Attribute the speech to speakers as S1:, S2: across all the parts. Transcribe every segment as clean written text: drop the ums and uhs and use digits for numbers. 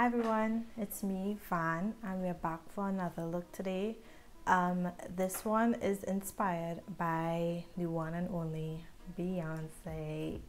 S1: Hi everyone, it's me, Van, and we're back for another look today. This one is inspired by the one and only Beyonce.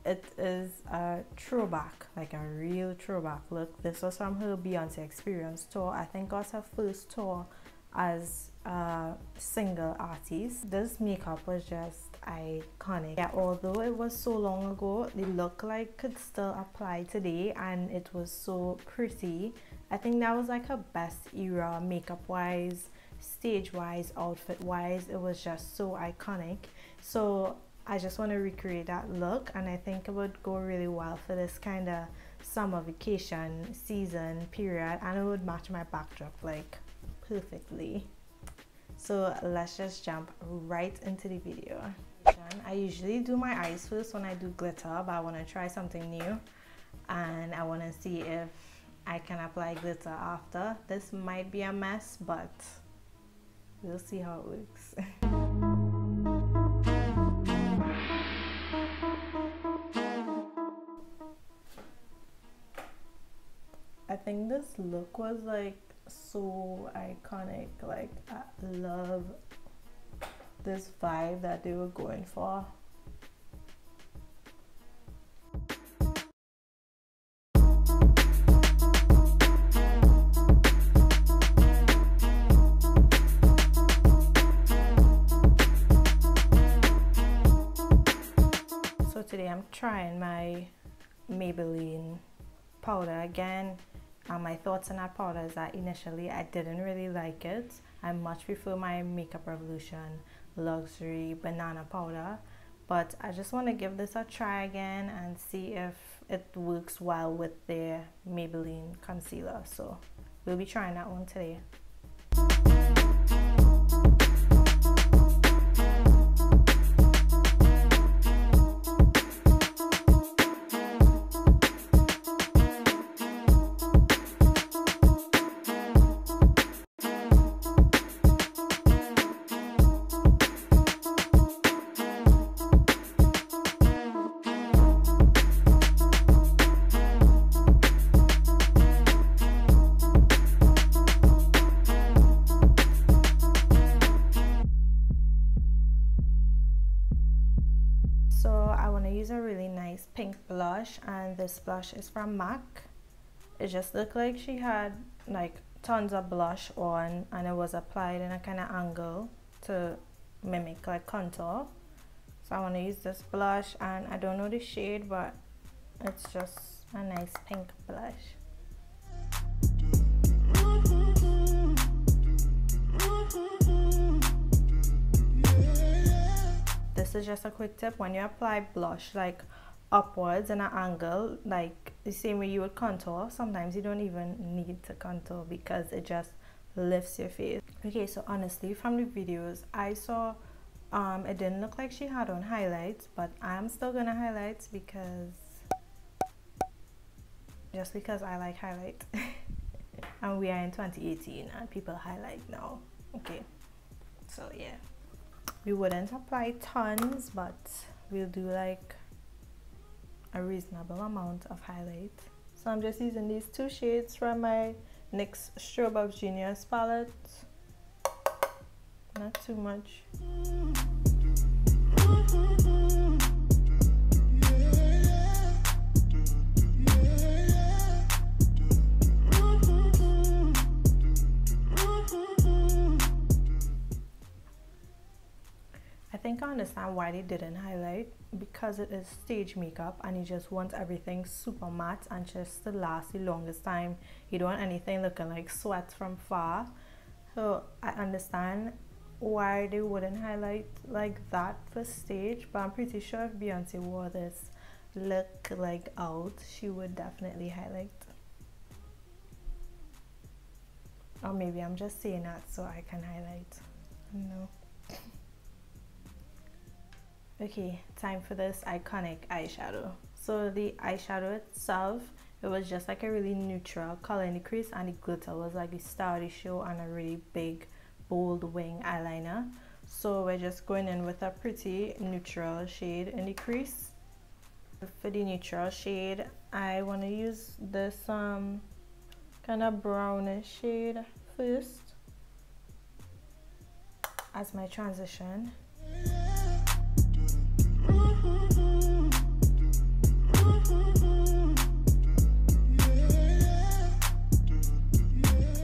S1: It is a throwback, like a real throwback look. This was from her Beyonce Experience tour. I think it was her first tour as a single artist. This makeup was just iconic. Yeah, although it was so long ago, the look like could still apply today, and it was so pretty. I think that was like her best era, makeup wise, stage wise, outfit wise. It was just so iconic. So I just want to recreate that look, and I think it would go really well for this kind of summer vacation season period, and it would match my backdrop like perfectly. So let's just jump right into the video. I usually do my eyes first when I do glitter, but I want to try something new, and I want to see if I can apply glitter after. This might be a mess, but we'll see how it works. I think this look was like so iconic. Like, I love this vibe that they were going for. So today I'm trying my Maybelline powder again. My thoughts on that powder is that initially I didn't really like it. I much prefer my Makeup Revolution Luxury Banana powder, but I just want to give this a try again and see if it works well with their Maybelline concealer. So we'll be trying that one today. So I want to use a really nice pink blush, and this blush is from MAC. It just looked like she had like tons of blush on, and it was applied in a kind of angle to mimic like contour. So I want to use this blush, and I don't know the shade, but it's just a nice pink blush. This is just a quick tip: when you apply blush like upwards in an angle, like the same way you would contour, sometimes you don't even need to contour because it just lifts your face. Okay, so honestly from the videos I saw, it didn't look like she had on highlights, but I'm still gonna highlight because I like highlight. And we are in 2018 and people highlight now. Okay, so yeah, we wouldn't apply tons, but we'll do like a reasonable amount of highlight. So I'm just using these two shades from my NYX Strobe of Genius palette. Not too much. I think I understand why they didn't highlight, because it is stage makeup and you just want everything super matte and just to last the longest time. You don't want anything looking like sweat from far. So I understand why they wouldn't highlight like that for stage, but I'm pretty sure if Beyonce wore this look like out, she would definitely highlight. Or maybe I'm just saying that so I can highlight. No. Okay, time for this iconic eyeshadow. So the eyeshadow itself, it was just like a really neutral color in the crease, and the glitter was like the star of the show and a really big bold wing eyeliner. So we're just going in with a pretty neutral shade in the crease. For the neutral shade, I want to use this kind of brownish shade first as my transition.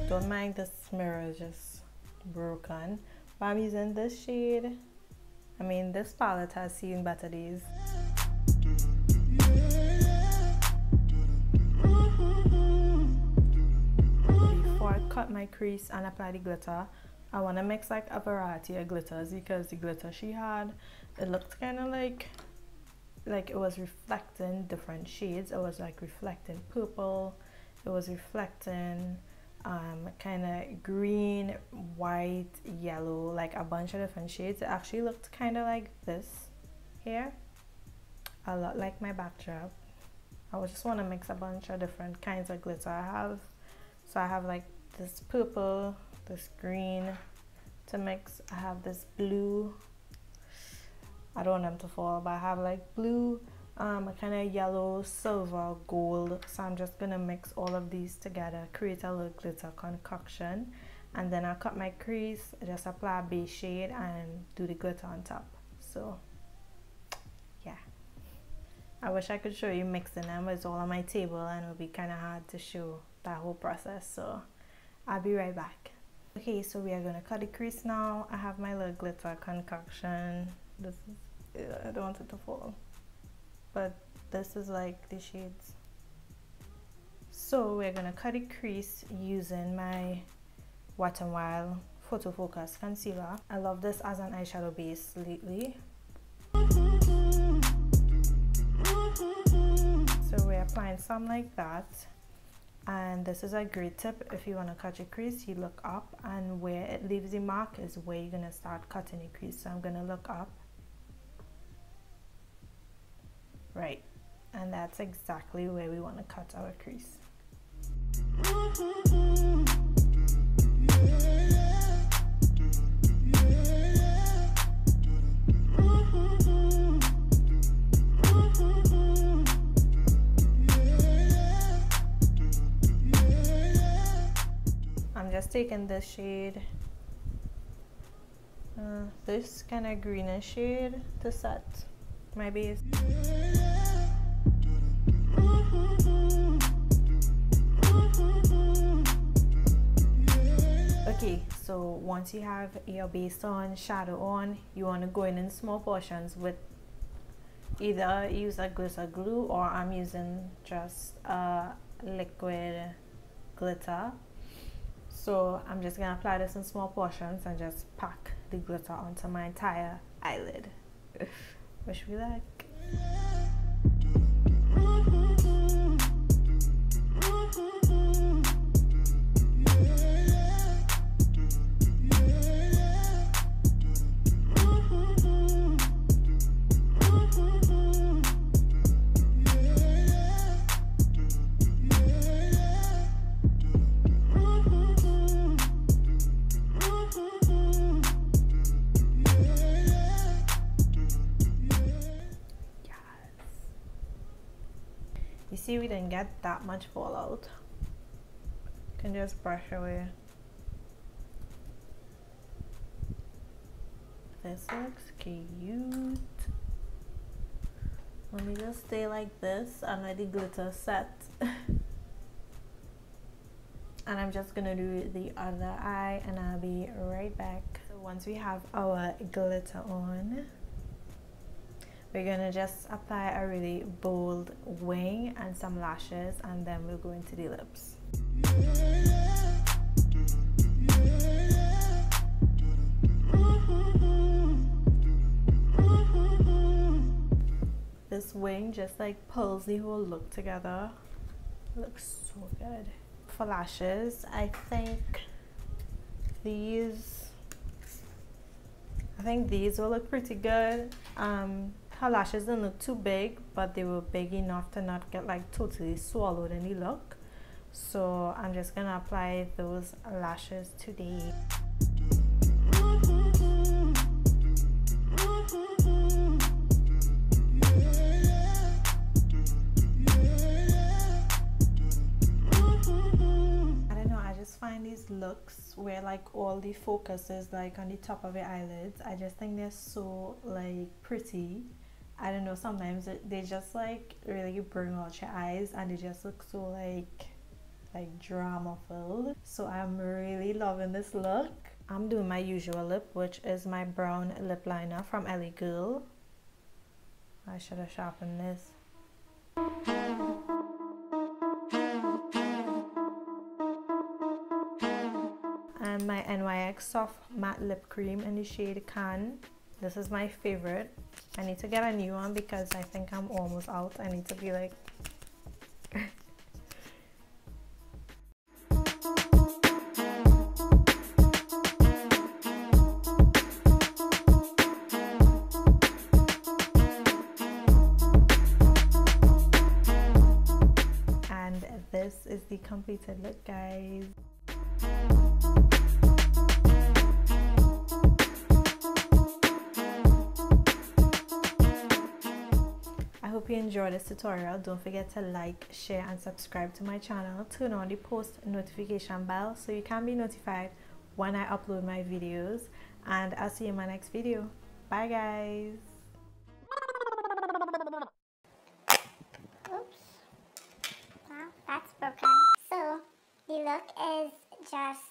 S1: Don't mind this mirror just broken, but I'm using this shade. I mean, this palette has seen better days. Before I cut my crease and apply the glitter, I want to mix like a variety of glitters, because the glitter she had, it looked kind of like it was reflecting different shades. It was like reflecting purple, it was reflecting kind of green, white, yellow, like a bunch of different shades. It actually looked kind of like this here, a lot like my backdrop. I just want to mix a bunch of different kinds of glitter I have. So I have like this purple, this green to mix. I have this blue, I don't want them to fall, but I have like blue, a kind of yellow, silver, gold. So I'm just gonna mix all of these together, create a little glitter concoction, and then I'll cut my crease, just apply a base shade and do the glitter on top. So yeah, I wish I could show you mixing them. It's all on my table and it would be kind of hard to show that whole process, so I'll be right back. Okay, so we are gonna cut the crease now. I have my little glitter concoction. This is, I don't want it to fall, but this is like the shades. So we're gonna cut the crease using my Wet n Wild Photo Focus concealer. I love this as an eyeshadow base lately. So we're applying some like that, and this is a great tip. If you want to cut your crease, you look up, and where it leaves the mark is where you're gonna start cutting your crease. So I'm gonna look up. Right, and that's exactly where we want to cut our crease. I'm just taking this shade, this kind of greenish shade, to set my base. Okay, so once you have your base on, shadow on, you want to go in small portions with either use a glitter glue, or I'm using just a liquid glitter. So I'm just gonna apply this in small portions and just pack the glitter onto my entire eyelid. Wish me luck. You see, we didn't get that much fallout. You can just brush away. This looks cute. Let me just stay like this and let the glitter set. And I'm just gonna do the other eye and I'll be right back. So once we have our glitter on, we're gonna just apply a really bold wing and some lashes, and then we'll go into the lips. This wing just like pulls the whole look together. It looks so good. For lashes, I think these will look pretty good. Her lashes didn't look too big, but they were big enough to not get like totally swallowed in the look. So I'm just gonna apply those lashes today. find these looks where like all the focus is like on the top of your eyelids. I just think they're so like pretty. I don't know, sometimes they just like really bring out your eyes and they just look so like drama filled. So I'm really loving this look. I'm doing my usual lip, which is my brown lip liner from Ellie Girl. I should have sharpened this. And my NYX Soft Matte Lip Cream in the shade Can. This is my favorite. I need to get a new one because I think I'm almost out. I need to be like and this is the completed look, guys. I hope you enjoyed this tutorial. Don't forget to like, share and subscribe to my channel. Turn on the post notification bell so you can be notified when I upload my videos, and I'll see you in my next video. Bye guys.
S2: Oops. Well, that's broken. So the look is just